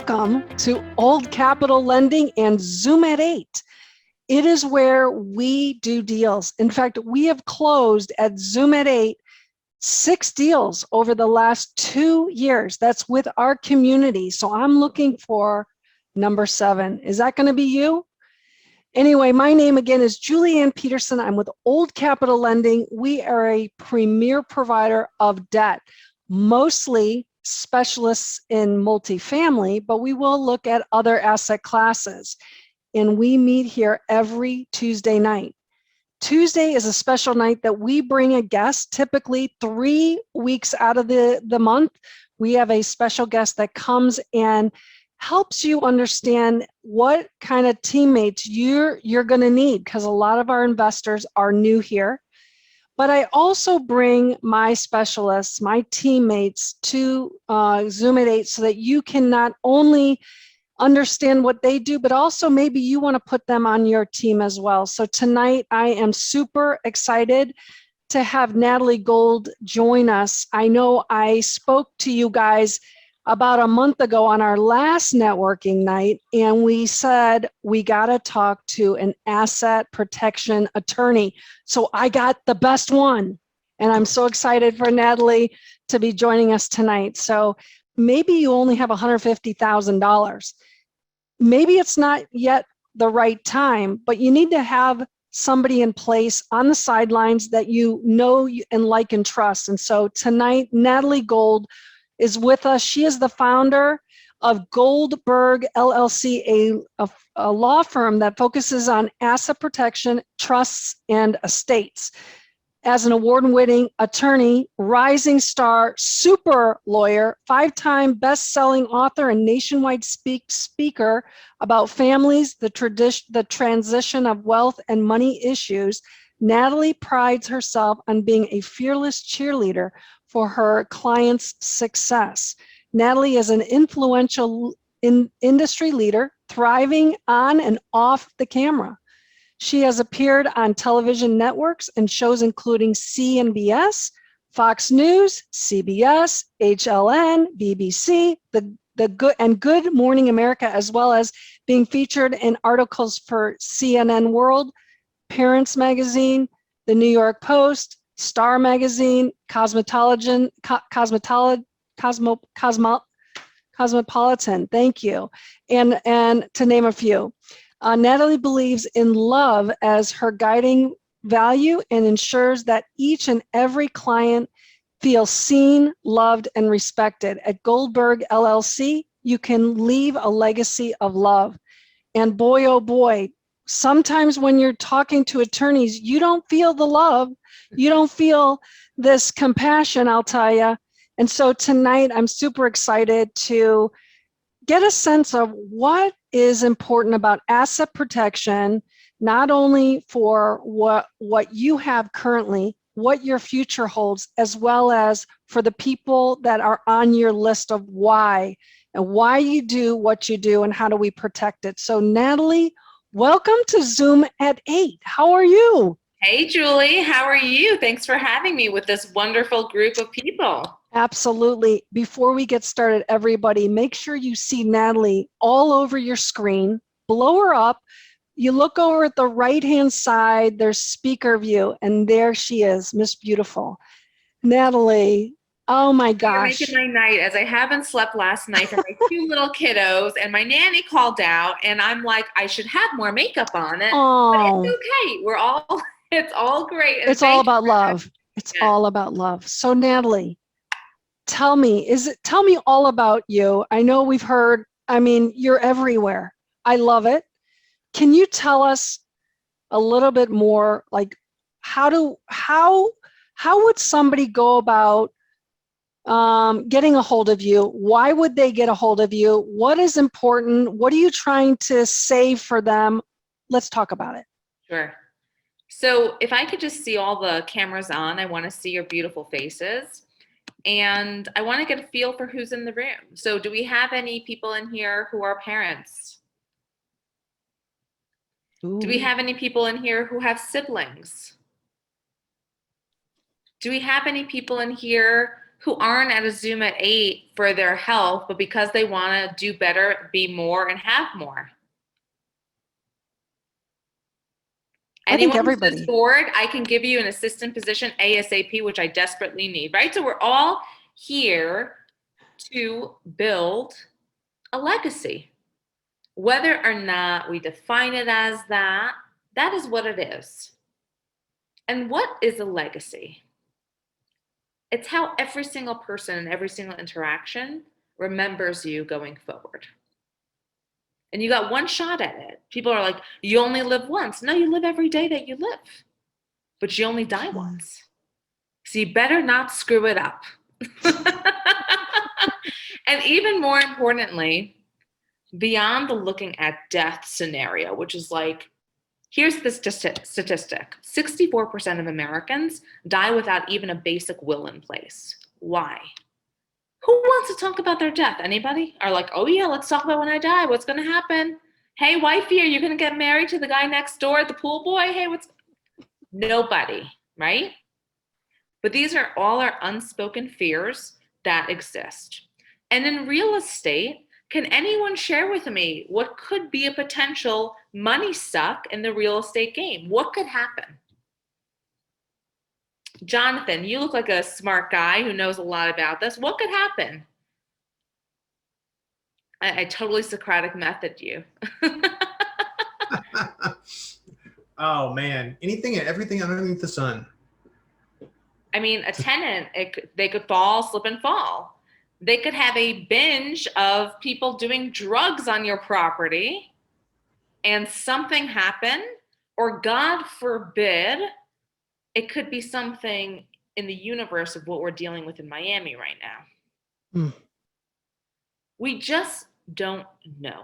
Welcome to Old Capital Lending and Zoom at 8. It is where we do deals. In fact, we have closed at Zoom at 8 6 deals over the last 2 years. That's with our community. So I'm looking for number 7. Is that going to be you? Anyway, my name again is Julianne Peterson. I'm with Old Capital Lending. We are a premier provider of debt, mostly specialists in multifamily, but we will look at other asset classes. And we meet here every Tuesday night. Tuesday is a special night that we bring a guest, typically 3 weeks out of the month. We have a special guest that comes and helps you understand what kind of teammates you're going to need, because a lot of our investors are new here. But I also bring my specialists, my teammates to Zoom at 8 so that you can not only understand what they do, but also maybe you want to put them on your team as well. So tonight I am super excited to have Natalie Gold join us. I know I spoke to you guys about a month ago on our last networking night, and we said we got to talk to an asset protection attorney. So I got the best one, and I'm so excited for Natalie to be joining us tonight. So maybe you only have $150,000. Maybe it's not yet the right time, but you need to have somebody in place on the sidelines that you know and like and trust. And so tonight, Natalie Gold is with us. She is the founder of Goldberg LLC, a law firm that focuses on asset protection, trusts, and estates. As an award-winning attorney, rising star, super lawyer, 5-time best-selling author, and nationwide speaker about families, the transition of wealth and money issues, Natalie prides herself on being a fearless cheerleader for her clients' success. Natalie is an influential industry leader, thriving on and off the camera. She has appeared on television networks and shows including CNBS, Fox News, CBS, HLN, BBC, Good Morning America, as well as being featured in articles for CNN World, Parents Magazine, The New York Post, Star Magazine, Cosmopolitan, thank you, and to name a few. Natalie believes in love as her guiding value and ensures that each and every client feels seen, loved, and respected. At Goldberg LLC, you can leave a legacy of love. And boy, oh boy, sometimes when you're talking to attorneys, you don't feel the love. You don't feel this compassion, I'll tell you. And so tonight, I'm super excited to get a sense of what is important about asset protection, not only for what you have currently, what your future holds, as well as for the people that are on your list of why, and why you do what you do, and how do we protect it. So Natalie, welcome to Zoom at 8. How are you? Hey, Julie, how are you? Thanks for having me with this wonderful group of people. Absolutely. Before we get started, everybody, make sure you see Natalie all over your screen. Blow her up. You look over at the right-hand side, there's speaker view, and there she is, Miss Beautiful. Natalie, oh my gosh. You're making my night, as I haven't slept last night for my 2 little kiddos, and my nanny called out, and I'm like, I should have more makeup on it, but it's okay. It's all great. It's all about love. It's all about love. So Natalie, tell me all about you. I know we've heard, you're everywhere. I love it. Can you tell us a little bit more, like how would somebody go about getting a hold of you? Why would they get a hold of you? What is important? What are you trying to say for them? Let's talk about it. Sure. So if I could just see all the cameras on, I want to see your beautiful faces. And I want to get a feel for who's in the room. So do we have any people in here who are parents? Ooh. Do we have any people in here who have siblings? Do we have any people in here who aren't at a Zoom at 8 for their health, but because they want to do better, be more, and have more? I think Anyone who's everybody. bored, I can give you an assistant position ASAP, which I desperately need, right? So we're all here to build a legacy. Whether or not we define it as that, that is what it is. And what is a legacy? It's how every single person and every single interaction remembers you going forward. And you got one shot at it. People are like, you only live once. No, you live every day that you live, but you only die once. So you better not screw it up. And even more importantly, beyond the looking at death scenario, which is like, here's the statistic. 64% of Americans die without even a basic will in place. Why? Who wants to talk about their death? Anybody? Are like, oh yeah, let's talk about when I die. What's going to happen? Hey, wifey, are you going to get married to the guy next door at the pool boy? Hey, what's... Nobody, right? But these are all our unspoken fears that exist. And in real estate, can anyone share with me what could be a potential money suck in the real estate game? What could happen? Jonathan, you look like a smart guy who knows a lot about this. What could happen? I totally Socratic method you. Oh man, anything and everything underneath the sun. I mean, a tenant, they could fall, slip and fall. They could have a binge of people doing drugs on your property and something happen, or God forbid, it could be something in the universe of what we're dealing with in Miami right now. We just don't know.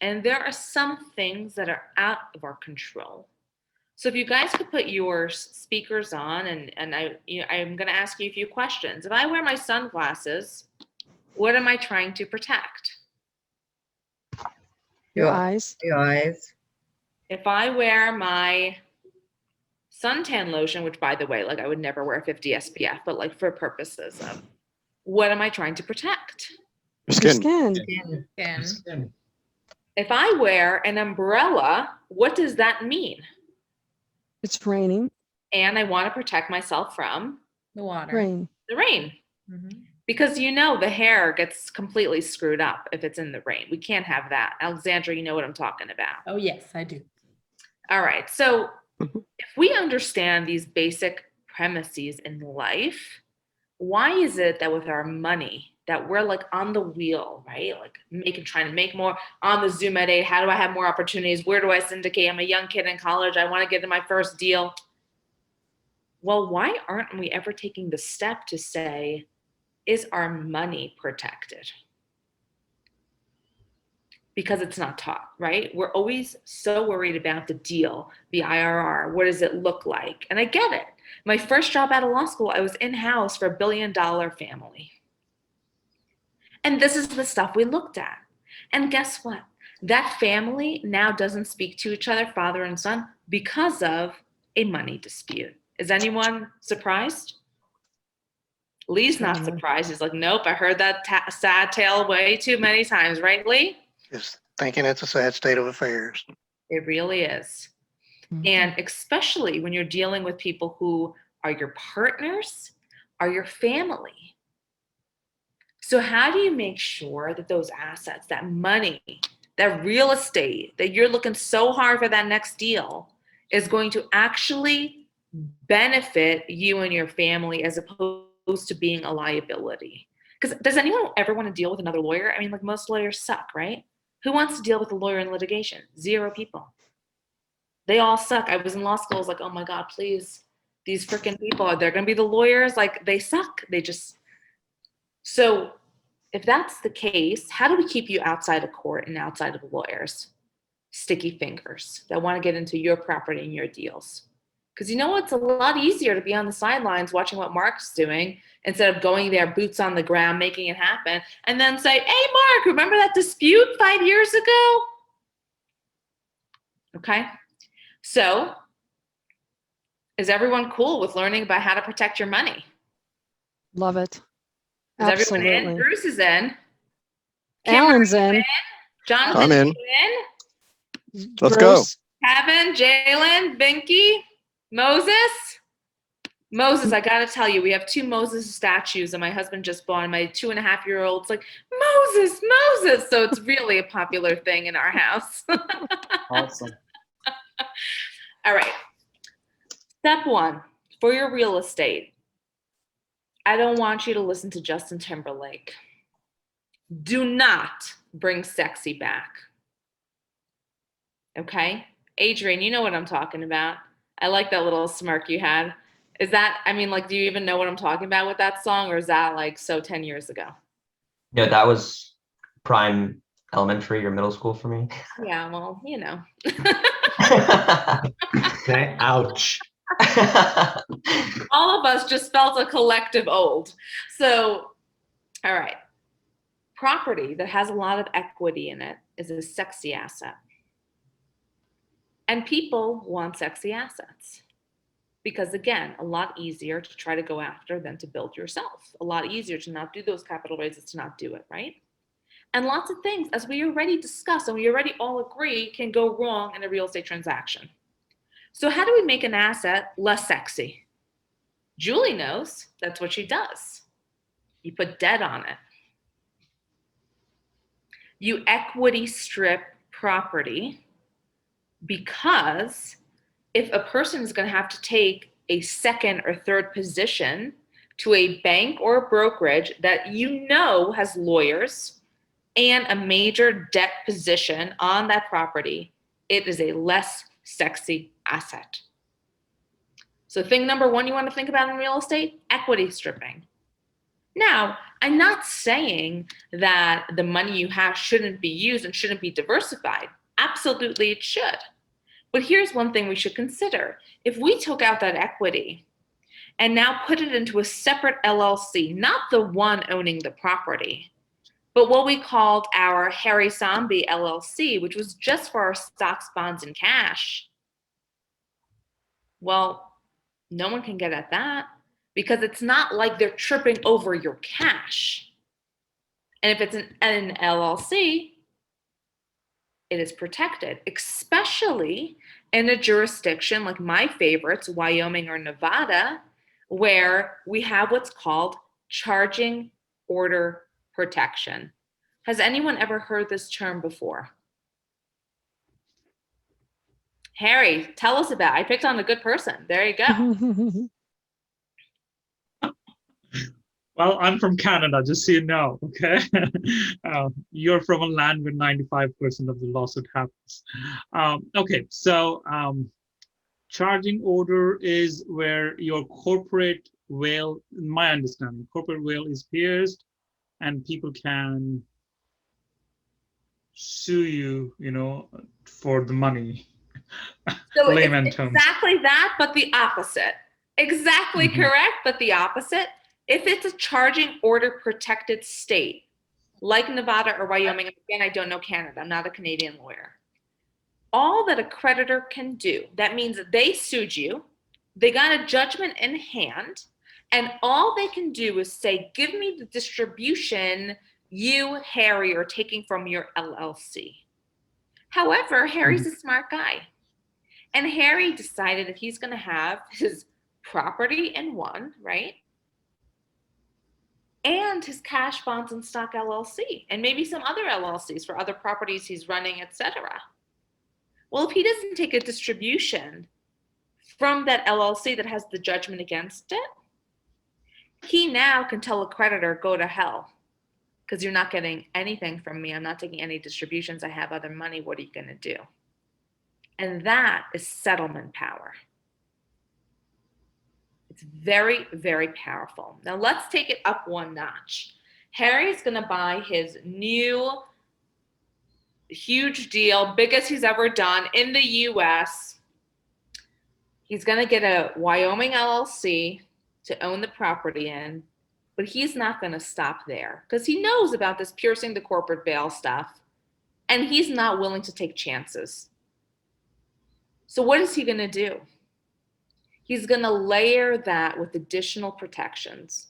And there are some things that are out of our control. So if you guys could put your speakers on, and I'm going to ask you a few questions. If I wear my sunglasses, what am I trying to protect? Your eyes. Your eyes. If I wear my suntan lotion, which by the way, like I would never wear 50 SPF, but like for purposes of, what am I trying to protect? Your skin. Skin. If I wear an umbrella, what does that mean? It's raining. And I want to protect myself from The water. Rain. the rain. Mm-hmm. Because you know the hair gets completely screwed up if it's in the rain. We can't have that. Alexandra, you know what I'm talking about. Oh, yes, I do. All right. So if we understand these basic premises in life, why is it that with our money that we're like on the wheel, right? Like trying to make more on the Zoom at 8. How do I have more opportunities? Where do I syndicate? I'm a young kid in college. I want to get in my first deal. Well, why aren't we ever taking the step to say, is our money protected? Because it's not taught, right? We're always so worried about the deal, the IRR, what does it look like? And I get it. My first job out of law school, I was in-house for $1 billion family. And this is the stuff we looked at. And guess what? That family now doesn't speak to each other, father and son, because of a money dispute. Is anyone surprised? Lee's not surprised. He's like, nope, I heard that sad tale way too many times, right, Lee? Just thinking it's a sad state of affairs. It really is. And especially when you're dealing with people who are your partners, are your family. So how do you make sure that those assets, that money, that real estate, that you're looking so hard for that next deal is going to actually benefit you and your family as opposed to being a liability? Because does anyone ever want to deal with another lawyer? I mean, like most lawyers suck, right? Who wants to deal with a lawyer in litigation? 0 people. They all suck. I was in law school. I was like, oh my God, please. These freaking people, they're going to be the lawyers. Like they suck. So if that's the case, how do we keep you outside of court and outside of the lawyers? Sticky fingers that want to get into your property and your deals. Because you know it's a lot easier to be on the sidelines watching what Mark's doing instead of going there, boots on the ground, making it happen, and then say, hey, Mark, remember that dispute 5 years ago? Okay. So is everyone cool with learning about how to protect your money? Love it. Is everyone in? Absolutely. Bruce is in. Alan's in. Jonathan, I'm in. Let's go. Bruce? Kevin, Jalen, Binky, Moses. Moses, I gotta tell you, we have 2 Moses statues, and my husband just bought, and my 2.5-year-old's like, Moses, Moses. So it's really a popular thing in our house. Awesome. All right. Step 1 for your real estate. I don't want you to listen to Justin Timberlake. Do not bring sexy back. Okay? Adrian, you know what I'm talking about. I like that little smirk you had. Is that, I mean, like, do you even know what I'm talking about with that song, or is that like so 10 years ago? Yeah, that was prime elementary or middle school for me. Yeah, well, you know. Okay. Ouch. All of us just felt a collective old. So, all right. Property that has a lot of equity in it is a sexy asset. And people want sexy assets. Because again, a lot easier to try to go after than to build yourself. A lot easier to not do those capital raises, to not do it, right? And lots of things, as we already discussed and we already all agree, can go wrong in a real estate transaction. So how do we make an asset less sexy? Julie knows that's what she does. You put debt on it. You equity strip property, because if a person is going to have to take a second or third position to a bank or a brokerage that you know has lawyers and a major debt position on that property, it is a less sexy asset. So thing number 1 you want to think about in real estate, equity stripping. Now, I'm not saying that the money you have shouldn't be used and shouldn't be diversified. Absolutely it should. But here's one thing we should consider. If we took out that equity and now put it into a separate LLC, not the one owning the property, but what we called our Harry Zombie LLC, which was just for our stocks, bonds, and cash, well, no one can get at that, because it's not like they're tripping over your cash. And if it's an LLC, it is protected, especially in a jurisdiction like my favorites, Wyoming or Nevada, where we have what's called charging order protection. Has anyone ever heard this term before? Harry, tell us about it. I picked on a good person. There you go. Well, I'm from Canada, just so you know, okay? You're from a land where 95% of the lawsuit happens. Okay, so charging order is where your corporate will, in my understanding, corporate will is pierced and people can sue you, you know, for the money. So Layman it's terms. exactly that, but the opposite. Exactly correct, but the opposite. If it's a charging order protected state, like Nevada or Wyoming, again, I don't know Canada, I'm not a Canadian lawyer. All that a creditor can do, that means that they sued you, they got a judgment in hand, and all they can do is say, give me the distribution you, Harry, are taking from your LLC. However, Harry's a smart guy. And Harry decided that he's going to have his property in one, right? And his cash, bonds, and stock LLC, and maybe some other LLCs for other properties he's running, etc. Well, if he doesn't take a distribution from that LLC that has the judgment against it, he now can tell a creditor, go to hell, because you're not getting anything from me. I'm not taking any distributions. I have other money. What are you going to do? And that is settlement power. It's very, very powerful. Now let's take it up one notch. Harry's going to buy his new huge deal, biggest he's ever done in the US. He's going to get a Wyoming LLC to own the property in, but he's not going to stop there because he knows about this piercing the corporate veil stuff, and he's not willing to take chances. So what is he going to do? He's going to layer that with additional protections.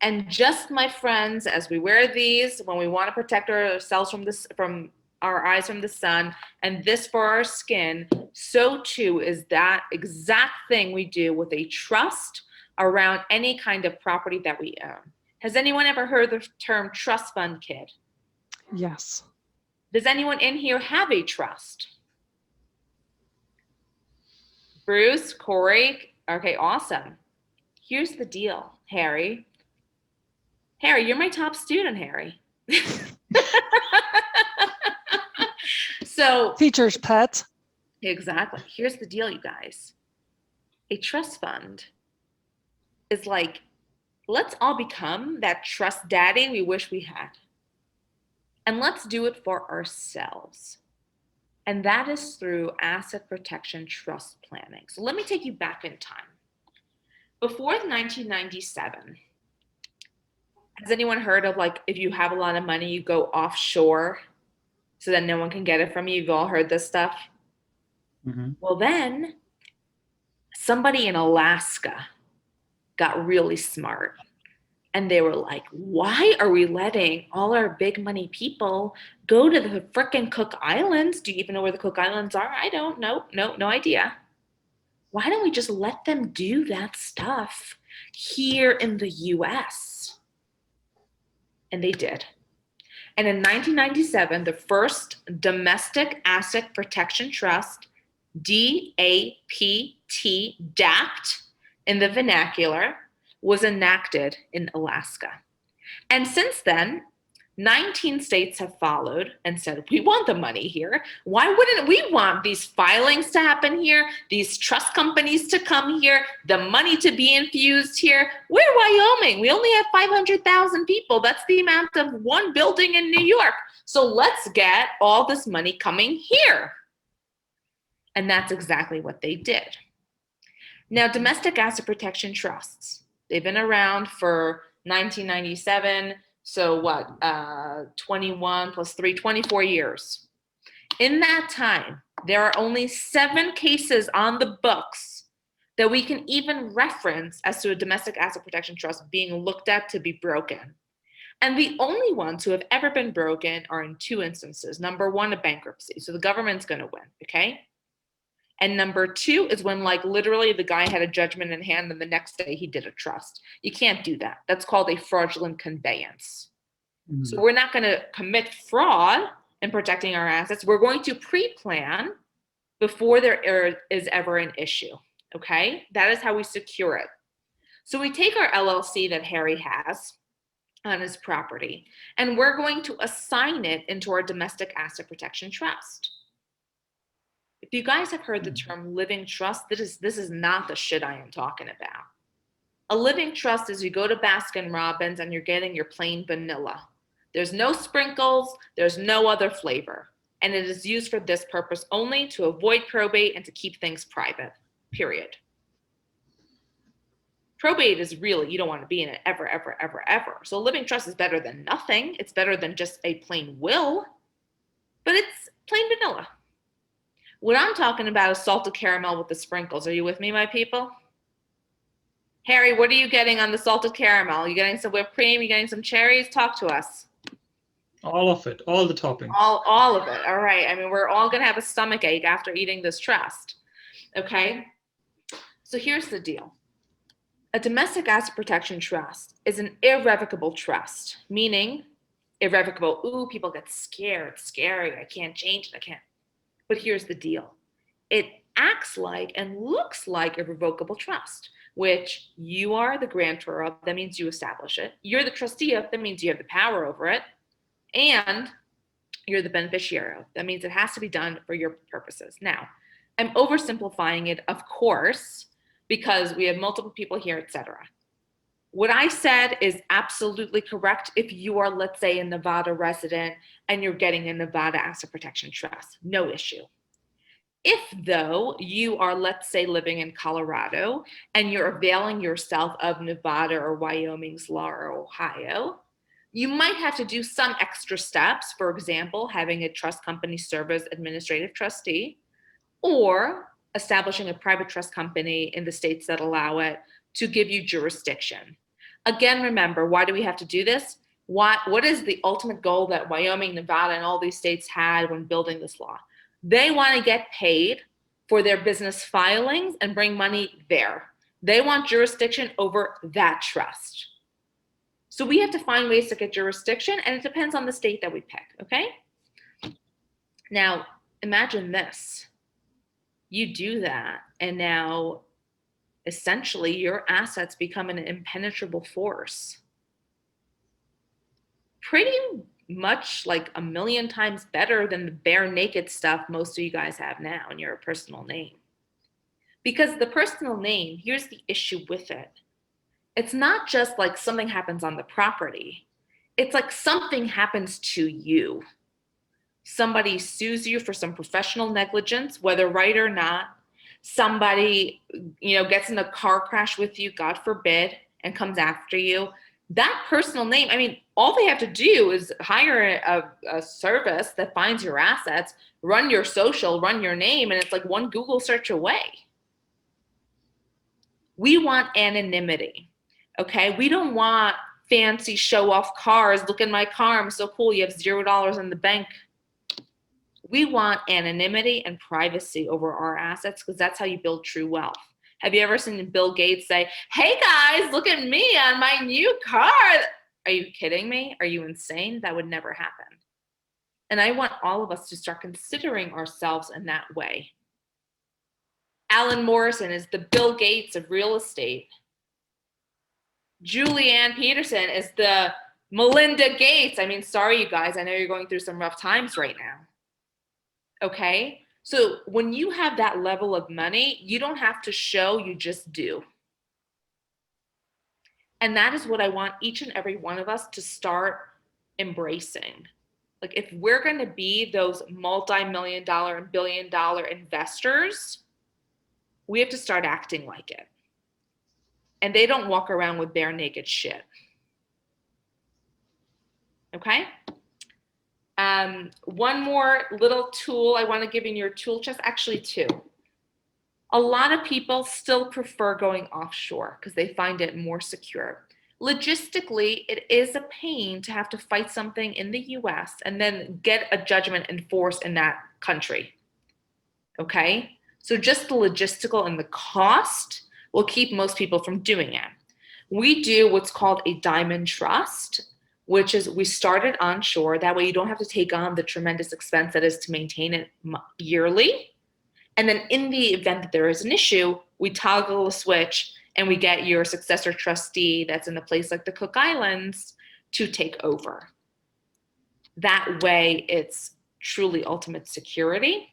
And just, my friends, as we wear these, when we want to protect ourselves from our eyes from the sun, and this for our skin, so too is that exact thing we do with a trust around any kind of property that we own. Has anyone ever heard the term trust fund, kid? Yes. Does anyone in here have a trust? Bruce, Corey? Okay, awesome. Here's the deal, Harry. Harry, you're my top student, Harry. So, Teacher's pet. exactly. Here's the deal, you guys. A trust fund is like, let's all become that trust daddy we wish we had. And let's do it for ourselves. And that is through asset protection trust planning. So let me take you back in time. Before 1997, has anyone heard of, like, if you have a lot of money, you go offshore so that no one can get it from you? You've all heard this stuff. Well, then somebody in Alaska got really smart. And they were like, why are we letting all our big money people go to the frickin' Cook Islands? Do you even know where the Cook Islands are? I don't know. No idea. Why don't we just let them do that stuff here in the US? And they did. And in 1997, the first Domestic Asset Protection Trust, DAPT, DAPT in the vernacular, was enacted in Alaska. And since then, 19 states have followed and said, we want the money here. Why wouldn't we want these filings to happen here, these trust companies to come here, the money to be infused here? We're Wyoming. We only have 500,000 people. That's the amount of one building in New York. So let's get all this money coming here. And that's exactly what they did. Now, domestic asset protection trusts, they've been around for 1997. So what, 21 plus 3, 24 years. In that time, there are only 7 cases on the books that we can even reference as to a domestic asset protection trust being looked at to be broken. And the only ones who have ever been broken are in 2 instances. Number 1, a bankruptcy. So the government's gonna win, okay? And number 2 is when, like, literally the guy had a judgment in hand and the next day he did a trust. You can't do that. That's called a fraudulent conveyance. So we're not going to commit fraud in protecting our assets. We're going to pre-plan before there is ever an issue, okay? That is how we secure it. So we take our LLC that Harry has on his property, and we're going to assign it into our domestic asset protection trust. If you guys have heard the term living trust, this is not the shit I am talking about. A living trust is you go to Baskin Robbins and you're getting your plain vanilla. There's no sprinkles, there's no other flavor. And it is used for this purpose only, to avoid probate and to keep things private, period. Probate is really, you don't want to be in it ever, ever, ever, ever. So a living trust is better than nothing. It's better than just a plain will, but it's plain vanilla. What I'm talking about is salted caramel with the sprinkles. Are you with me, my people? Harry, what are you getting on the salted caramel? You getting some whipped cream? You getting some cherries? Talk to us. All of it, all the toppings. All of it. All right. I mean, we're all going to have a stomach ache after eating this trust. Okay. So here's the deal. A domestic asset protection trust is an irrevocable trust, meaning irrevocable. Ooh, people get scared. It's scary. I can't change it. I can't. But here's the deal. It acts like and looks like a revocable trust, which you are the grantor of. That means you establish it. You're the trustee of. That means you have the power over it. And you're the beneficiary of. That means it has to be done for your purposes. Now, I'm oversimplifying it, of course, because we have multiple people here, etc. What I said is absolutely correct if you are, let's say, a Nevada resident and you're getting a Nevada asset protection trust, no issue. If, though, you are, let's say, living in Colorado and you're availing yourself of Nevada or Wyoming's law or Ohio, you might have to do some extra steps, for example, having a trust company serve as administrative trustee, or establishing a private trust company in the states that allow it to give you jurisdiction. Again, remember, why do we have to do this? What is the ultimate goal that Wyoming, Nevada, and all these states had when building this law? They want to get paid for their business filings and bring money there. They want jurisdiction over that trust. So we have to find ways to get jurisdiction, and it depends on the state that we pick, okay? Now, imagine this. You do that, and now essentially your assets become an impenetrable force. Pretty much like a million times better than the bare naked stuff most of you guys have now in your personal name. Because the personal name, here's the issue with it. It's not just like something happens on the property. It's like something happens to you. Somebody sues you for some professional negligence, whether right or not. Somebody, gets in a car crash with you, God forbid, and comes after you. That personal name, I mean, all they have to do is hire a service that finds your assets, run your social, run your name, and it's like one Google search away. We want anonymity, okay? We don't want fancy show-off cars. Look at my car, I'm so cool, you have $0 in the bank. We want anonymity and privacy over our assets because that's how you build true wealth. Have you ever seen Bill Gates say, hey guys, look at me on my new car? Are you kidding me? Are you insane? That would never happen. And I want all of us to start considering ourselves in that way. Alan Morrison is the Bill Gates of real estate. Julianne Peterson is the Melinda Gates. I mean, sorry, you guys. I know you're going through some rough times right now. Okay? So when you have that level of money, you don't have to show, you just do. And that is what I want each and every one of us to start embracing. Like if we're going to be those multi-million-dollar and billion-dollar investors, we have to start acting like it. And they don't walk around with bare naked shit. Okay? One more little tool I want to give in your tool chest, actually two. A lot of people still prefer going offshore because they find it more secure. Logistically, it is a pain to have to fight something in the US and then get a judgment enforced in that country. Okay? So just the logistical and the cost will keep most people from doing it. We do what's called a diamond trust, which is we started onshore. That way you don't have to take on the tremendous expense that is to maintain it yearly. And then in the event that there is an issue, we toggle a switch and we get your successor trustee that's in a place like the Cook Islands to take over. That way it's truly ultimate security.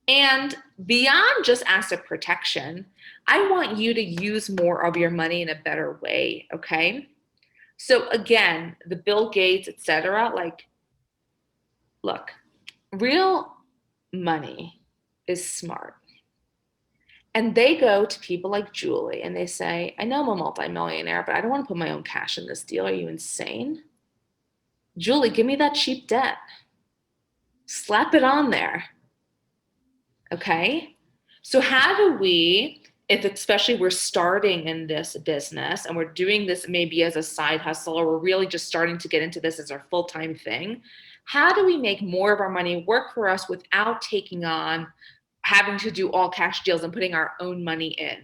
And beyond just asset protection, I want you to use more of your money in a better way, okay? So again, the Bill Gates, et cetera, like, look, real money is smart. And they go to people like Julie and they say, I know I'm a multimillionaire, but I don't want to put my own cash in this deal. Are you insane? Julie, give me that cheap debt. Slap it on there. Okay? So how do we, if especially we're starting in this business and we're doing this maybe as a side hustle, or we're really just starting to get into this as our full-time thing, how do we make more of our money work for us without taking on having to do all cash deals and putting our own money in?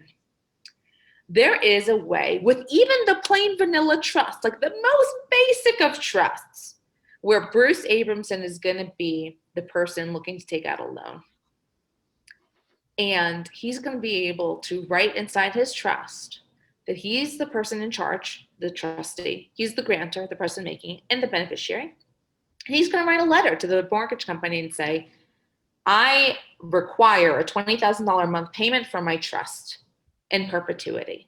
There is a way with even the plain vanilla trust, like the most basic of trusts, where Bruce Abramson is going to be the person looking to take out a loan. And he's going to be able to write inside his trust that he's the person in charge, the trustee, he's the grantor, the person making, and the beneficiary. And he's going to write a letter to the mortgage company and say, I require a $20,000 a month payment from my trust in perpetuity.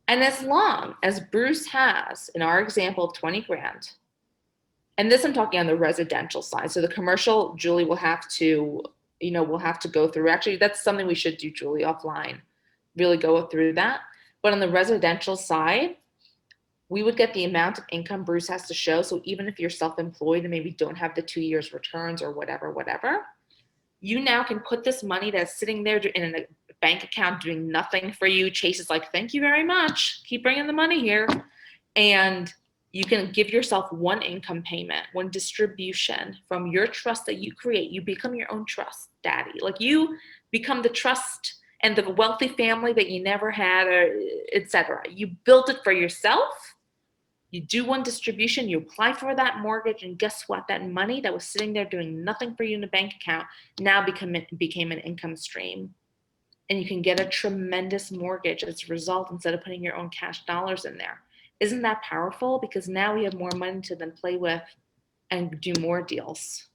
And as long as Bruce has, in our example of 20 grand, and this I'm talking on the residential side. So the commercial, Julie will have to, we'll have to go through. Actually, that's something we should do, Julie, offline, really go through that. But on the residential side, we would get the amount of income Bruce has to show. So even if you're self-employed and maybe don't have the 2 years returns or whatever, you now can put this money that's sitting there in a bank account doing nothing for you. Chase is like, thank you very much. Keep bringing the money here. And you can give yourself one income payment, one distribution from your trust that you create. You become your own trust daddy. Like you become the trust and the wealthy family that you never had, or etc. You built it for yourself. You do one distribution, you apply for that mortgage, and guess what? That money that was sitting there doing nothing for you in a bank account now became an income stream. And you can get a tremendous mortgage as a result instead of putting your own cash dollars in there. Isn't that powerful? Because now we have more money to then play with and do more deals.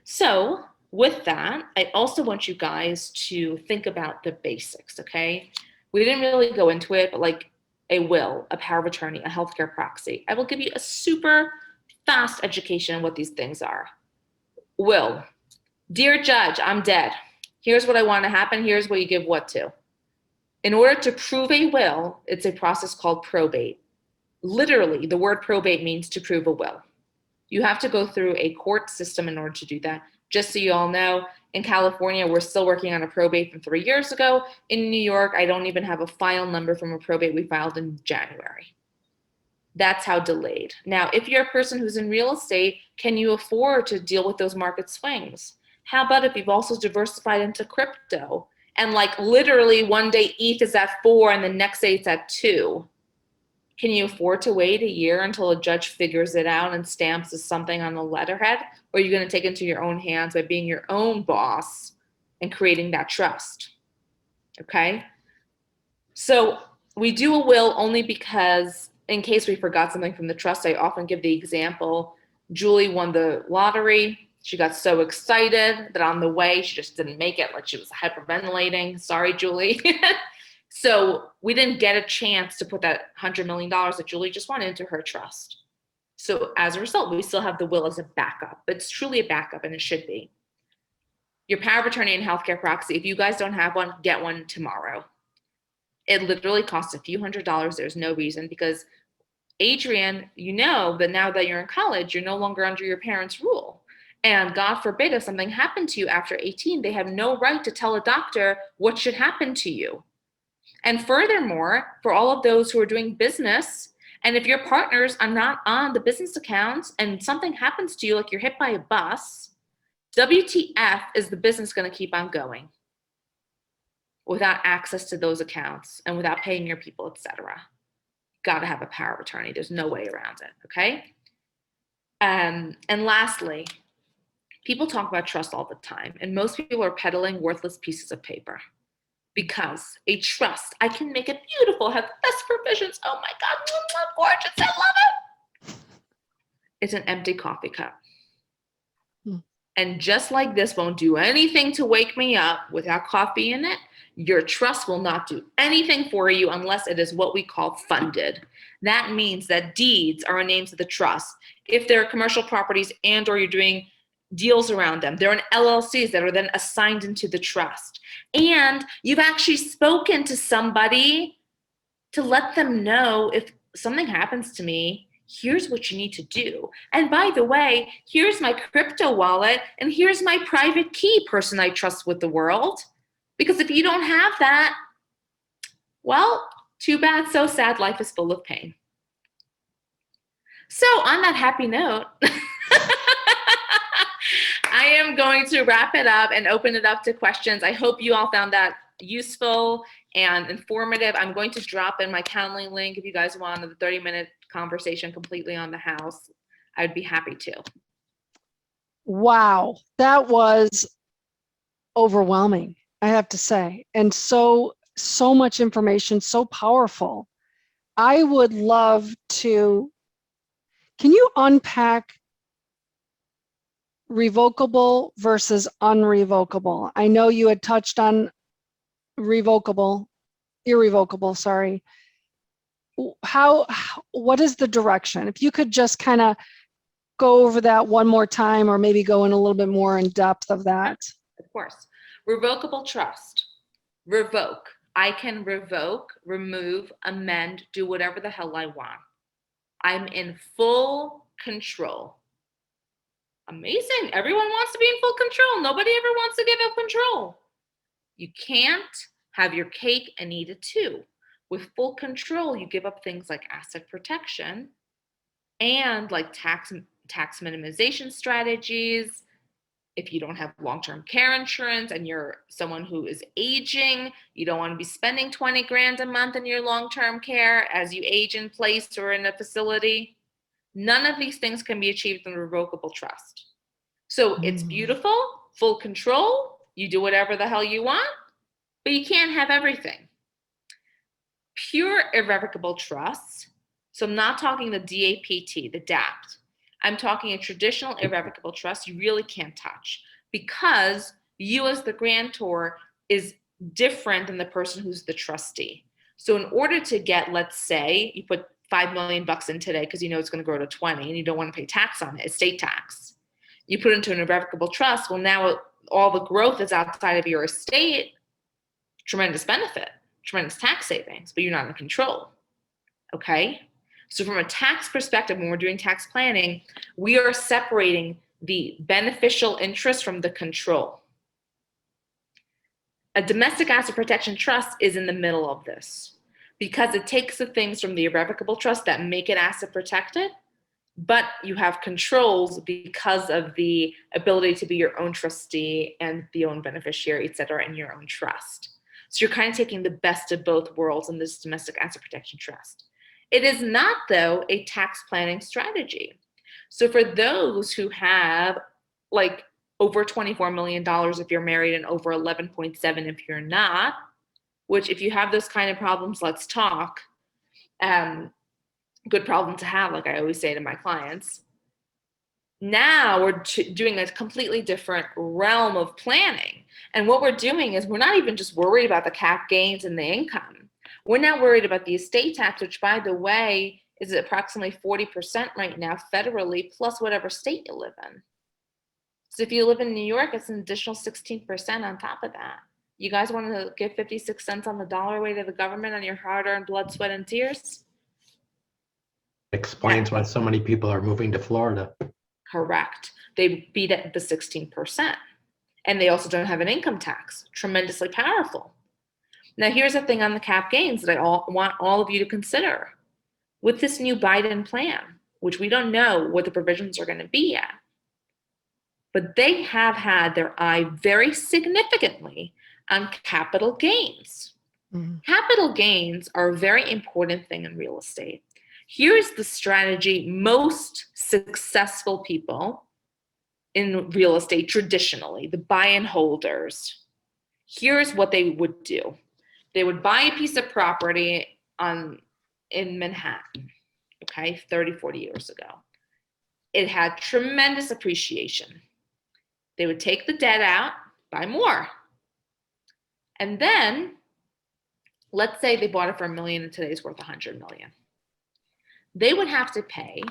So with that, I also want you guys to think about the basics, okay? We didn't really go into it, but like a will, a power of attorney, a healthcare proxy. I will give you a super fast education on what these things are. Will. Dear judge, I'm dead. Here's what I want to happen. Here's what you give what to. In order to prove a will, it's a process called probate. Literally, the word probate means to prove a will. You have to go through a court system in order to do that. Just so you all know, in California, we're still working on a probate from 3 years ago. In New York, I don't even have a file number from a probate we filed in January. That's how delayed. Now, if you're a person who's in real estate, can you afford to deal with those market swings? How about if you've also diversified into crypto? And like literally one day ETH is at 4 and the next day it's at 2. Can you afford to wait a year until a judge figures it out and stamps something on the letterhead? Or are you going to take it into your own hands by being your own boss and creating that trust? Okay. So we do a will only because in case we forgot something from the trust, I often give the example, Julie won the lottery. She got so excited that on the way, she just didn't make it, like she was hyperventilating. Sorry, Julie. So we didn't get a chance to put that $100 million that Julie just wanted into her trust. So as a result, we still have the will as a backup, but it's truly a backup and it should be. Your power of attorney and healthcare proxy, if you guys don't have one, get one tomorrow. It literally costs a few $100s. There's no reason because Adrian, you know that now that you're in college, you're no longer under your parents' rule. And God forbid if something happened to you after 18, they have no right to tell a doctor what should happen to you. And furthermore, for all of those who are doing business, and if your partners are not on the business accounts and something happens to you, like you're hit by a bus, WTF is the business going to keep on going without access to those accounts and without paying your people, etc. Got to have a power of attorney. There's no way around it, okay? And lastly, people talk about trust all the time, and most people are peddling worthless pieces of paper. Because a trust, I can make it beautiful, have the best provisions. Oh my God, gorgeous, I love it. It's an empty coffee cup. And just like this won't do anything to wake me up without coffee in it, your trust will not do anything for you unless it is what we call funded. That means that deeds are in names of the trust. If there are commercial properties and or you're doing deals around them, they're in LLCs that are then assigned into the trust. And you've actually spoken to somebody to let them know if something happens to me, here's what you need to do. And by the way, here's my crypto wallet and here's my private key, person I trust with the world. Because if you don't have that, well, too bad, so sad, life is full of pain. So on that happy note, I am going to wrap it up and open it up to questions. I hope you all found that useful and informative. I'm going to drop in my Calendly link if you guys want the 30-minute conversation completely on the house. I'd be happy to. Wow, that was overwhelming, I have to say. And so much information, so powerful. I would love to, can you unpack revocable versus unrevocable? I know you had touched on irrevocable, sorry. What is the direction? If you could just kind of go over that one more time, or maybe go in a little bit more in depth of that. Of course. Revocable trust. Revoke. I can revoke, remove, amend, do whatever the hell I want. I'm in full control. Amazing. Everyone wants to be in full control. Nobody ever wants to give up control. You can't have your cake and eat it too. With full control, you give up things like asset protection and like tax minimization strategies. If you don't have long-term care insurance and you're someone who is aging, you don't want to be spending 20 grand a month in your long-term care as you age in place or in a facility. None of these things can be achieved in a revocable trust. So it's beautiful, full control. You do whatever the hell you want, but you can't have everything. Pure irrevocable trusts. So I'm not talking the DAPT, the DAPT. I'm talking a traditional irrevocable trust you really can't touch because you as the grantor is different than the person who's the trustee. So in order to get, let's say you put $5 million in today because you know it's going to grow to 20 and you don't want to pay tax on it, estate tax. You put it into an irrevocable trust. Well, now all the growth is outside of your estate. Tremendous benefit, tremendous tax savings, but you're not in control. Okay? So from a tax perspective, when we're doing tax planning, we are separating the beneficial interest from the control. A domestic asset protection trust is in the middle of this because it takes the things from the irrevocable trust that make it asset protected, but you have controls because of the ability to be your own trustee and the own beneficiary, et cetera, in your own trust. So you're kind of taking the best of both worlds in this domestic asset protection trust. It is not, though, a tax planning strategy. So for those who have like over $24 million if you're married and over 11.7 if you're not, which if you have those kind of problems, let's talk. Good problem to have, like I always say to my clients. Now we're doing a completely different realm of planning. And what we're doing is we're not even just worried about the cap gains and the income. We're now worried about the estate tax, which, by the way, is approximately 40% right now federally, plus whatever state you live in. So if you live in New York, it's an additional 16% on top of that. You guys want to give 56 cents on the dollar away to the government on your hard-earned blood, sweat, and tears? Explains why so many people are moving to Florida. Correct. They beat it at the 16%. And they also don't have an income tax. Tremendously powerful. Now, here's the thing on the cap gains that I want all of you to consider. With this new Biden plan, which we don't know what the provisions are going to be yet, but they have had their eye very significantly on capital gains. Capital gains are a very important thing in real estate. Here's the strategy most successful people in real estate traditionally, the buy and holders. Here's what they would do. They would buy a piece of property in Manhattan, okay, 30, 40 years ago. It had tremendous appreciation. They would take the debt out, buy more. And then, let's say they bought it for $1 million and today's worth $100 million. They would have to pay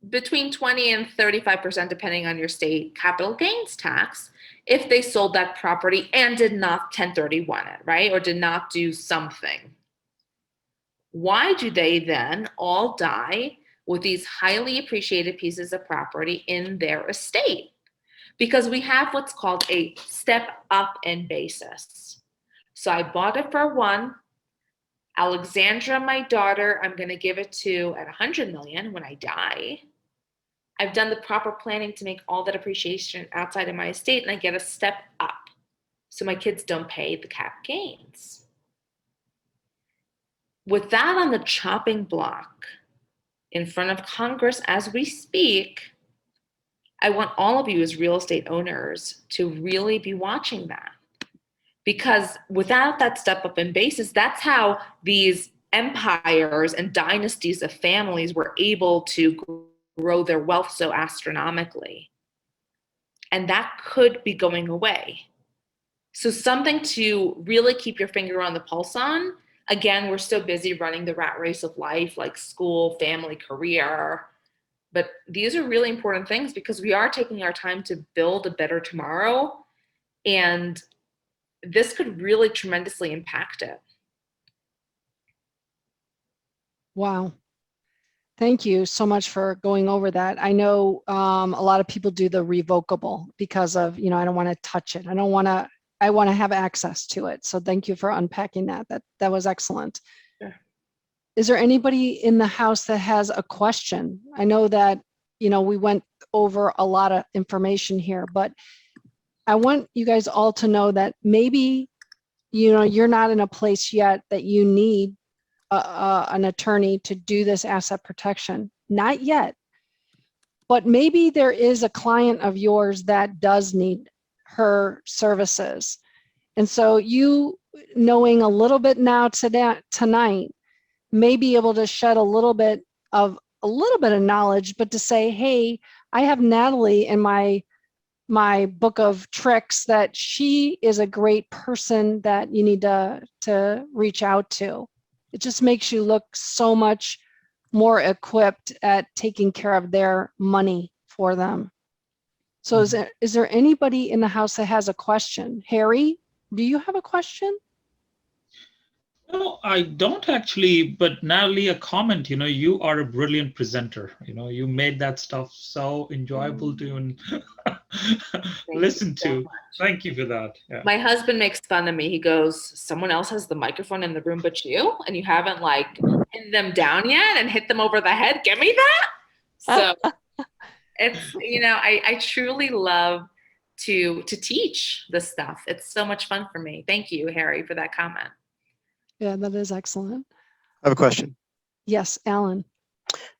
between 20 and 35%, depending on your state, capital gains tax if they sold that property and did not 1031 it, right? Or did not do something. Why do they then all die with these highly appreciated pieces of property in their estate? Because we have what's called a step up in basis. So I bought it for 1. Alexandra, my daughter, I'm going to give it to at 100 million when I die. I've done the proper planning to make all that appreciation outside of my estate, and I get a step up. So my kids don't pay the cap gains. With that on the chopping block in front of Congress as we speak, I want all of you as real estate owners to really be watching that. Because without that step up in basis, that's how these empires and dynasties of families were able to grow their wealth so astronomically. And that could be going away. So something to really keep your finger on the pulse on. Again, we're so busy running the rat race of life, like school, family, career. But these are really important things because we are taking our time to build a better tomorrow. And this could really tremendously impact it. Wow. Thank you so much for going over that. I know a lot of people do the revocable because of, I don't want to touch it. I want to have access to it. So thank you for unpacking that. That was excellent. Sure. Is there anybody in the house that has a question? I know that, we went over a lot of information here, but I want you guys all to know that maybe, you're not in a place yet that you need an attorney to do this asset protection. Not yet. But maybe there is a client of yours that does need her services. And so you knowing a little bit now tonight may be able to shed a little bit of knowledge, but to say, hey, I have Natalie in my book of tricks that she is a great person that you need to reach out to. It just makes you look so much more equipped at taking care of their money for them. So is there anybody in the house that has a question? Harry, do you have a question? No, I don't actually, but Natalie, a comment, you are a brilliant presenter. You made that stuff so enjoyable to even listen to. Thank you for that. Yeah. My husband makes fun of me. He goes, someone else has the microphone in the room but you, and you haven't pinned them down yet and hit them over the head. Give me that. So it's, I truly love to teach this stuff. It's so much fun for me. Thank you, Harry, for that comment. Yeah, that is excellent. I have a question. Yes, Alan.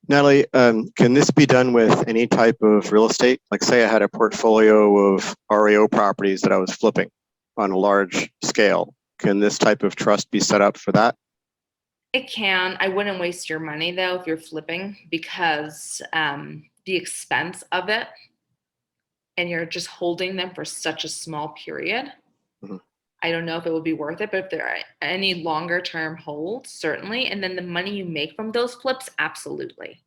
Natalie, can this be done with any type of real estate? Like say I had a portfolio of REO properties that I was flipping on a large scale. Can this type of trust be set up for that? It can. I wouldn't waste your money though if you're flipping, because the expense of it, and you're just holding them for such a small period. Mm-hmm. I don't know if it would be worth it, but if there are any longer term holds, certainly. And then the money you make from those flips, absolutely.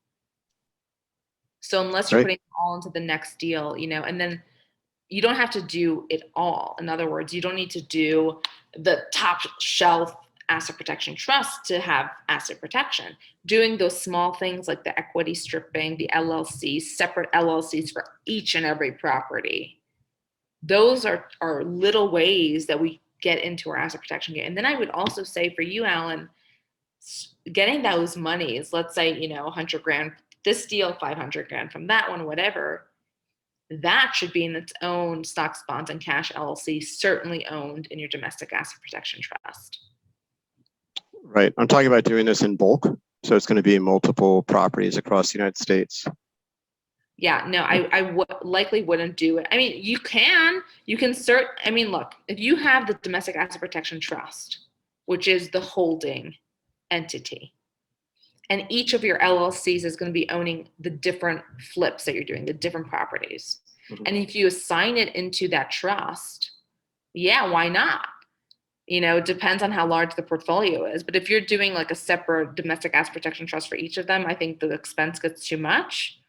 So unless you're putting it all into the next deal, and then you don't have to do it all. In other words, you don't need to do the top shelf asset protection trust to have asset protection. Doing those small things like the equity stripping, the LLCs, separate LLCs for each and every property. Those are little ways that we get into our asset protection game. And then I would also say for you, Alan, getting those monies, let's say, 100 grand, this deal, 500 grand from that one, whatever, that should be in its own stocks, bonds, and cash LLC, certainly owned in your domestic asset protection trust. Right. I'm talking about doing this in bulk. So it's going to be multiple properties across the United States. Yeah, no, I likely wouldn't do it. I mean, you can look, if you have the domestic asset protection trust, which is the holding entity, and each of your LLCs is going to be owning the different flips that you're doing, the different properties. Mm-hmm. And if you assign it into that trust, yeah, why not? It depends on how large the portfolio is. But if you're doing like a separate domestic asset protection trust for each of them, I think the expense gets too much.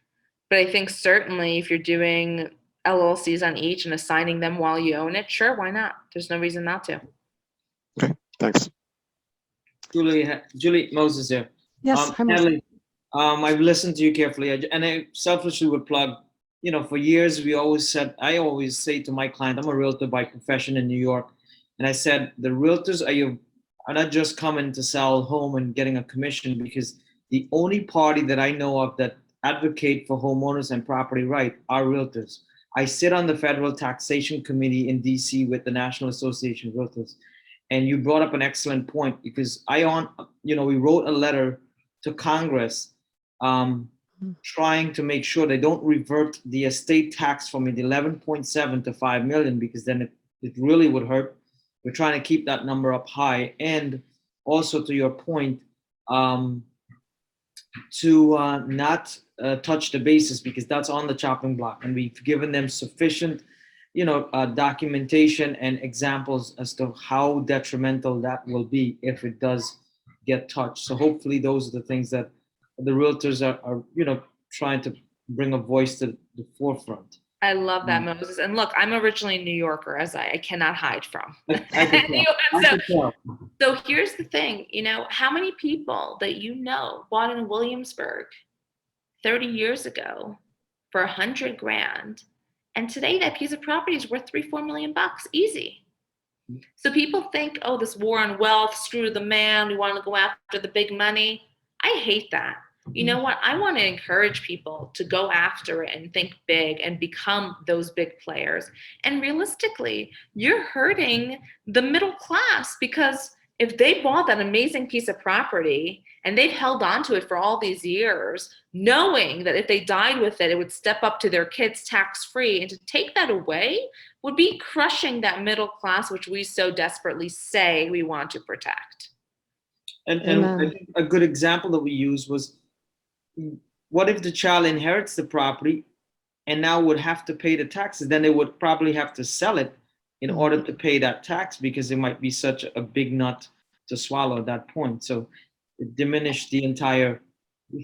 But I think certainly if you're doing LLCs on each and assigning them while you own it, sure, why not? There's no reason not to. Okay, thanks. Julie, Moses here. Yes, Natalie, I've listened to you carefully, and I selfishly would plug, for years I always say to my client, I'm a realtor by profession in New York. And I said, the realtors are not just coming to sell home and getting a commission, because the only party that I know of that advocate for homeowners and property right are realtors. I sit on the federal taxation committee in DC with the National Association of Realtors. And you brought up an excellent point, because we wrote a letter to Congress trying to make sure they don't revert the estate tax from 11.7 to 5 million, because then it really would hurt. We're trying to keep that number up high. And also to your point, to not touch the basis, because that's on the chopping block. And we've given them sufficient, documentation and examples as to how detrimental that will be if it does get touched. So hopefully those are the things that the realtors are trying to bring a voice to the forefront. I love that, Moses. And look, I'm originally a New Yorker, as I cannot hide from. So here's the thing, how many people that bought in Williamsburg 30 years ago for 100 grand. And today that piece of property is worth 3-4 million bucks, easy. So people think, oh, this war on wealth, screw the man, we want to go after the big money. I hate that. You know what? I want to encourage people to go after it and think big and become those big players. And realistically, you're hurting the middle class, because if they bought that amazing piece of property and they've held on to it for all these years, knowing that if they died with it, it would step up to their kids tax-free, and to take that away would be crushing that middle class, which we so desperately say we want to protect. And I think a good example that we used was, what if the child inherits the property and now would have to pay the taxes? Then they would probably have to sell it in order to pay that tax, because it might be such a big nut to swallow at that point. So it diminished the entire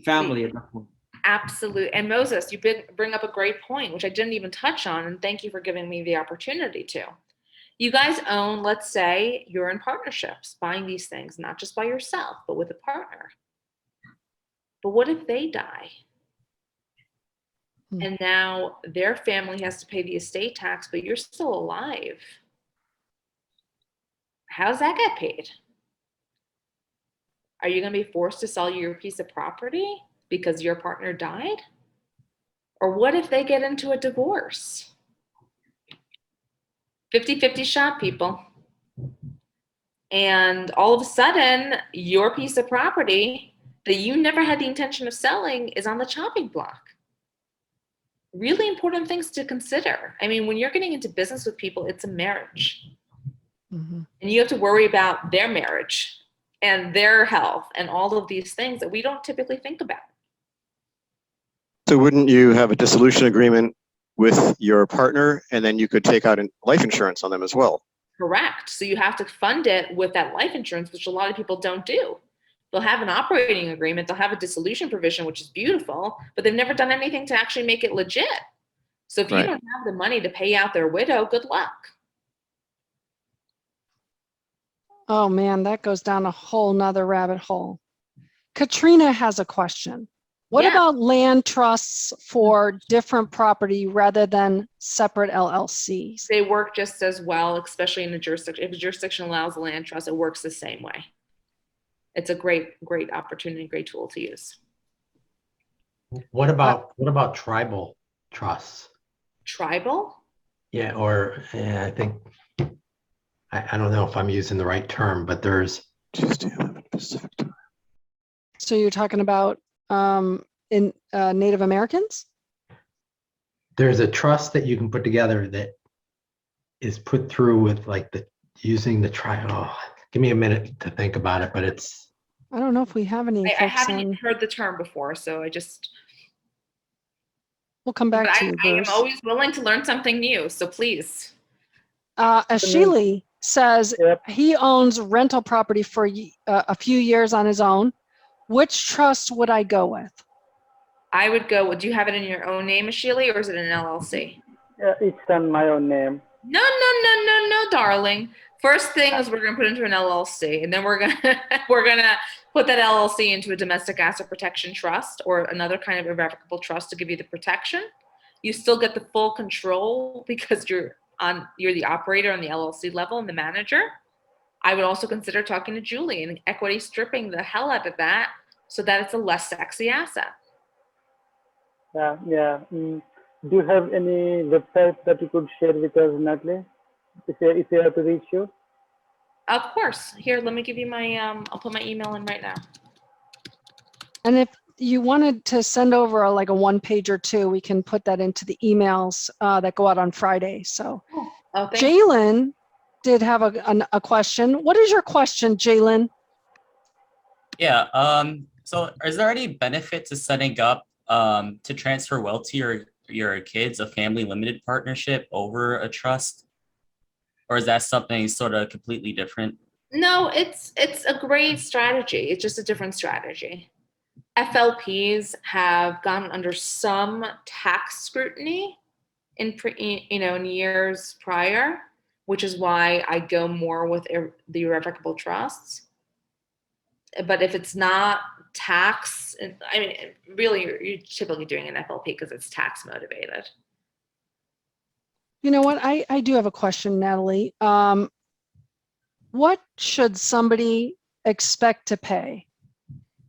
family at that point. Absolutely. And Moses, you bring up a great point, which I didn't even touch on, and thank you for giving me the opportunity to. You guys own, let's say you're in partnerships, buying these things, not just by yourself, but with a partner. But what if they die? And now their family has to pay the estate tax, but you're still alive. How does that get paid? Are you going to be forced to sell your piece of property because your partner died? Or what if they get into a divorce? 50-50 shot, people. And all of a sudden, your piece of property that you never had the intention of selling is on the chopping block. Really important things to consider. I mean, when you're getting into business with people, it's a marriage. And you have to worry about their marriage and their health and all of these things that we don't typically think about. So wouldn't you have a dissolution agreement with your partner, and then you could take out life insurance on them as well? Correct. So you have to fund it with that life insurance, which a lot of people don't do. They'll have an operating agreement, they'll have a dissolution provision, which is beautiful, but they've never done anything to actually make it legit. So if you don't have the money to pay out their widow, good luck. Oh man, that goes down a whole nother rabbit hole. Katrina has a question. What about land trusts for different property rather than separate LLCs? They work just as well, especially in a jurisdiction. If a jurisdiction allows a land trust, it works the same way. It's a great opportunity, great tool to use. What about tribal trusts? Tribal? Yeah, or I think I don't know if I'm using the right term, but there's just 11 Pacific time. So you're talking about in Native Americans? There's a trust that you can put together that is put through with like using the tribe. Oh, give me a minute to think about it, but it's. I don't know if we have any. I haven't heard the term before, so I just. We'll come back to you, I am Bruce. always willing to learn something new, so please. Ashili says he owns rental property for a few years on his own. Which trust would I go with? I would go with, do you have it in your own name, Ashili, or is it an LLC? It's on my own name. No, darling. First thing is we're going to put it into an LLC, and then we're going to put that LLC into a domestic asset protection trust or another kind of irrevocable trust to give you the protection. You still get the full control because you're the operator on the LLC level and the manager. I would also consider talking to Julie and equity stripping the hell out of that so that it's a less sexy asset. Yeah. Do you have any websites that you could share with us, Natalie? If you have to reach you? Of course. Here, let me give you my, I'll put my email in right now. And if you wanted to send over like a one page or two, we can put that into the emails that go out on Friday. So Jalen did have a question. What is your question, Jalen? Yeah, so is there any benefit to setting up to transfer wealth to your kids, a family limited partnership over a trust? Or is that something sort of completely different? No, it's a great strategy. It's just a different strategy. FLPs have gone under some tax scrutiny in years prior, which is why I go more with the irrevocable trusts. But if it's not tax, I mean, really, you're typically doing an FLP because it's tax motivated. You know what? I do have a question, Natalie. What should somebody expect to pay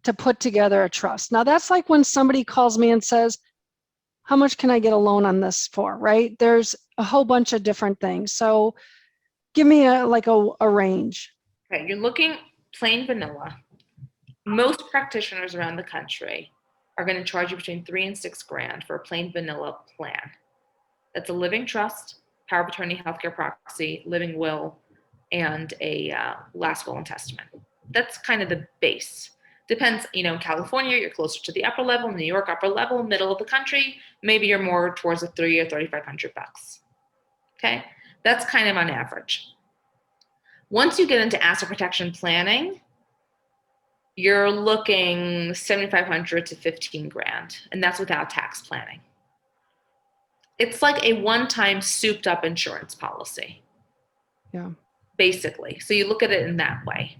to put together a trust? Now, that's like when somebody calls me and says, how much can I get a loan on this for, right? There's a whole bunch of different things. So give me a range. Okay, you're looking plain vanilla. Most practitioners around the country are going to charge you between $3,000 and $6,000 for a plain vanilla plan. That's a living trust, power of attorney, healthcare proxy, living will, and a last will and testament. That's kind of the base. Depends, in California, you're closer to the upper level, New York, upper level, middle of the country, maybe you're more towards the $3,000 or $3,500. Okay, that's kind of on average. Once you get into asset protection planning, you're looking $7,500 to $15,000, and that's without tax planning. It's like a one-time souped up insurance policy. Yeah. Basically. So you look at it in that way.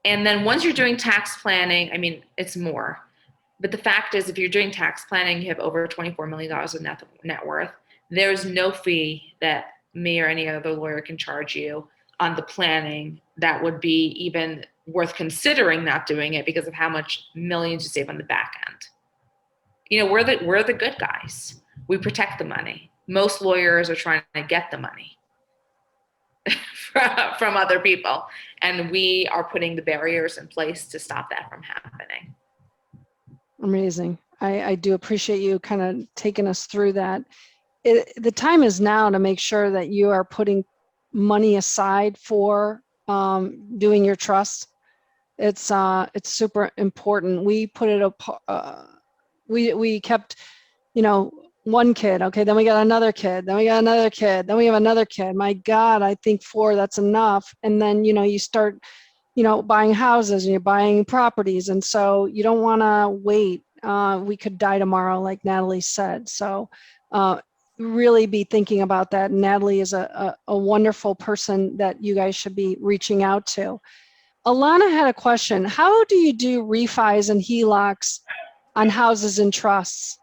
And then once you're doing tax planning, I mean, it's more. But the fact is, if you're doing tax planning, you have over $24 million of net worth. There's no fee that me or any other lawyer can charge you on the planning that would be even worth considering not doing it because of how much millions you save on the back end. We're the good guys. We protect the money. Most lawyers are trying to get the money from other people, and we are putting the barriers in place to stop that from happening. Amazing. I do appreciate you kind of taking us through that. The time is now to make sure that you are putting money aside for doing your trust. It's super important. We put it up. We kept, one kid. Okay, then we got another kid. Then we got another kid. Then we have another kid. My God, I think 4. That's enough. And then you start, buying houses and you're buying properties, and so you don't want to wait. We could die tomorrow, like Natalie said. So really be thinking about that. Natalie is a wonderful person that you guys should be reaching out to. Alana had a question. How do you do refis and HELOCs on houses and trusts?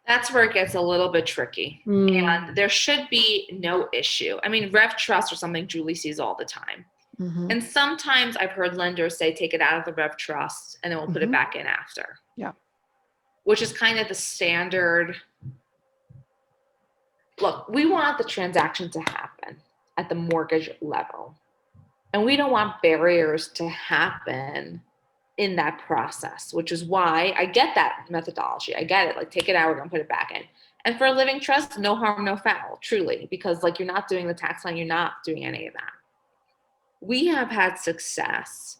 That's where it gets a little bit tricky. And there should be no issue. I mean, Rev Trust or something Julie sees all the time. And sometimes I've heard lenders say, take it out of the Rev Trust and then we'll put it back in after. Yeah. Which is kind of the standard. Look, we want the transaction to happen at the mortgage level. And we don't want barriers to happen in that process, which is why I get that methodology. I get it. Like, take it out, we're gonna put it back in. And for a living trust, no harm, no foul, truly, because you're not doing the tax line, you're not doing any of that. We have had success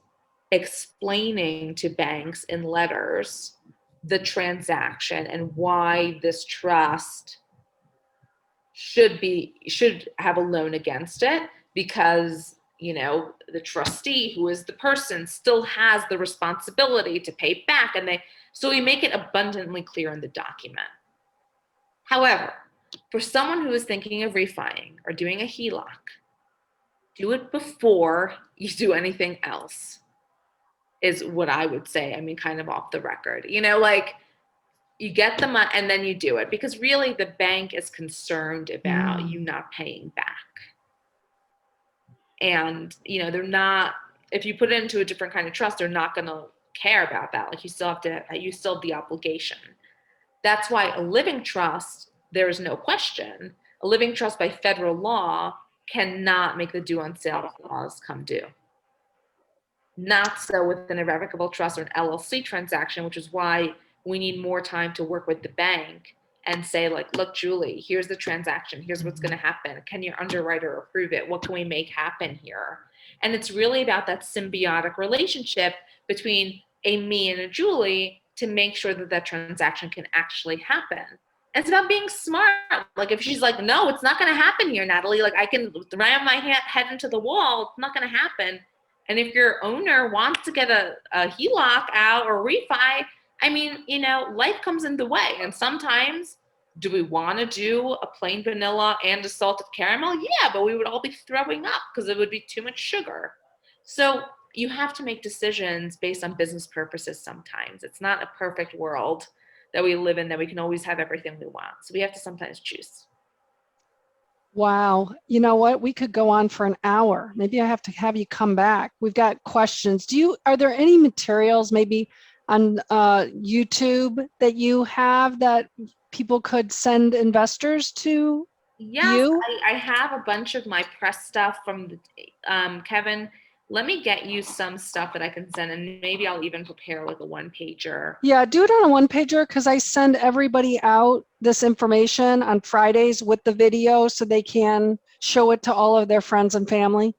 explaining to banks in letters the transaction and why this trust should have a loan against it, because the trustee, who is the person, still has the responsibility to pay back, so we make it abundantly clear in the document. However, for someone who is thinking of refining or doing a HELOC, do it before you do anything else, is what I would say. I mean, kind of off the record, you get the money and then you do it, because really the bank is concerned about you not paying back. And, they're not, if you put it into a different kind of trust, they're not going to care about that. You still have the obligation. That's why a living trust, there is no question. A living trust by federal law cannot make the due on sale clause come due. Not so with an irrevocable trust or an LLC transaction, which is why we need more time to work with the bank and say, look, Julie, here's the transaction. Here's what's going to happen. Can your underwriter approve it? What can we make happen here? And it's really about that symbiotic relationship between a me and a Julie to make sure that that transaction can actually happen. And it's about being smart. If she's like, no, it's not going to happen here, Natalie. I can ram my head into the wall. It's not going to happen. And if your owner wants to get a HELOC out or refi, I mean, life comes in the way. And sometimes, do we want to do a plain vanilla and a salted caramel? Yeah, but we would all be throwing up because it would be too much sugar. So you have to make decisions based on business purposes sometimes. It's not a perfect world that we live in that we can always have everything we want. So we have to sometimes choose. Wow. You know what? We could go on for an hour. Maybe I have to have you come back. We've got questions. Are there any materials maybe on YouTube that you have that people could send investors to Yes, you? I have a bunch of my press stuff from Kevin. Let me get you some stuff that I can send, and maybe I'll even prepare like a one-pager. Yeah, do it on a one-pager because I send everybody out this information on Fridays with the video so they can show it to all of their friends and family.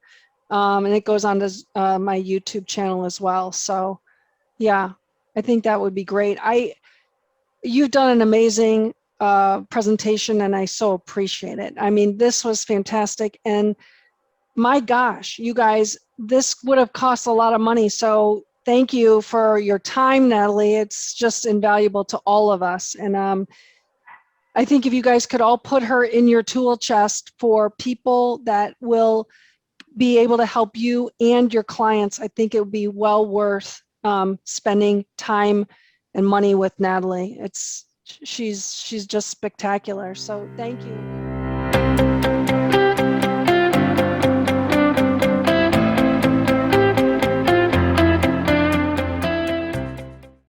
And it goes on to my YouTube channel as well. So yeah, I think that would be great. You've done an amazing presentation and I so appreciate it. I mean, this was fantastic. And my gosh, you guys, this would have cost a lot of money. So thank you for your time, Natalie. It's just invaluable to all of us. And I think if you guys could all put her in your tool chest for people that will be able to help you and your clients, I think it would be well worth spending time and money with Natalie. She's just spectacular. So thank you.